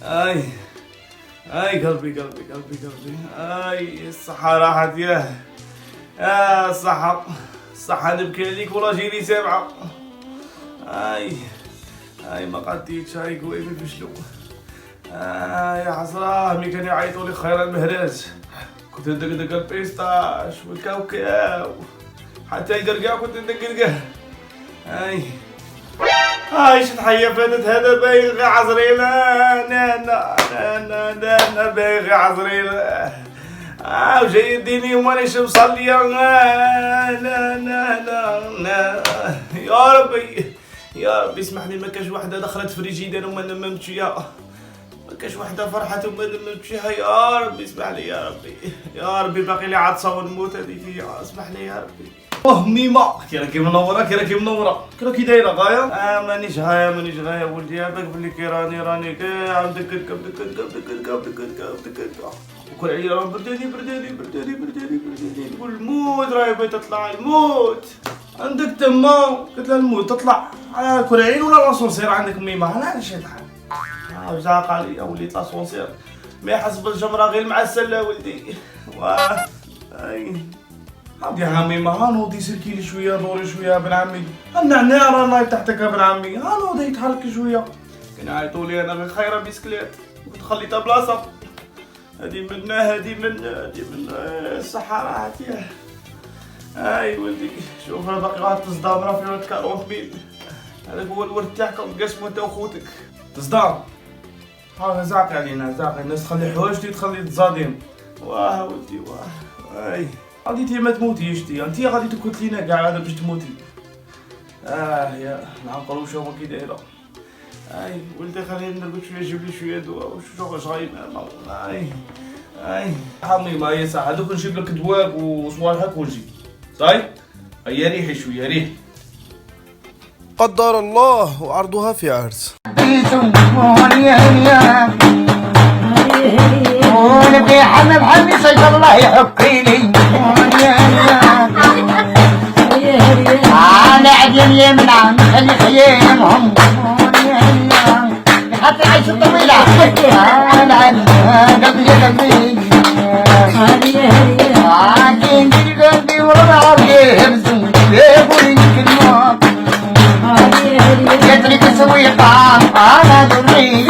اي اي قلبي قلبي قلبي قلبي. اي الصحة راحت يا الصحة. الصحة نبكي عليك ولا جيني سامعة. اي ما قديتش. اي قويمي فشلو. يا حسرة مي كانوا يعيطوا لي خير المهراج. كنت ندقدق البيسطاش والكاوكاو حتى يقرقع كنت ندقدقه. اي شد حية فاتت هذا باين غير عزريل. انا باين غير عزريل. وجاي يديني ومانيش مصلي. لا يا ربي يا ربي اسمح لي. ما كاش وحده دخلت في ريجيدان وما نممتش فيها. ما كاش وحده فرحت وما نممتش فيها. يا ربي اسمح لي يا ربي يا ربي. باقي لي عطسه ونموت هذيك. اسمح لي يا ربي. ميمة كي راكي منوره كي راكي منوره كي راكي دايره غايه. مانيش غايه ولدي. هذاك بلي كي راني عندك دك وكل عيال برداني تقول الموت راهي بغيت تطلع الموت. عندك تما قلت لها الموت تطلع على كل عين ولا لاسونسير عندك ميمة. انا علاش الحال زعق عليا وليت لاسونسير. ما يحسب الجمره غير مع السله ولدي. هادي عمي ما هانوضي سلكي لي شويه دوري شويه ابن عمي. النعناع رانا تحتك ابن عمي. هانوضي يتحرك شويه. كان يعيطوا لي انا غير خيره بيسكليت كنت خليتها بلاصه. هادي منا الصحه راحت ياه. اي ولدي شوف انا باقي غادي تصدام راه في ولد 40,000. هذاك هو الورد تاعك تقسمو انت وخوتك. تصدام زعق علينا زعق. الناس تخلي حوايجتي تخلي تزادين. واه ولدي واه. اي غادي تي ما تموتيش انتي غادي تكوت لينا كاع هذا باش تموتي. يا العنقروشه هما كي دايره. ولدي خليني نرقد شويه جيب لي شويه دواء واش غايب. حمي ما هي ساعه دوك نجيب لك دواء وصوالحك ونجي صاي. هيا ريحي شويه ريح. قدر الله وعرضها في عرس. ونبقي حمي سيد الله يحكيلي. انا عدل اليمن عم خلي خيامهم حتى عيش طويلة. انا قلبي عاكين قلبي وربع يهمزون يقولين كلمة يترك سويقة. انا ضري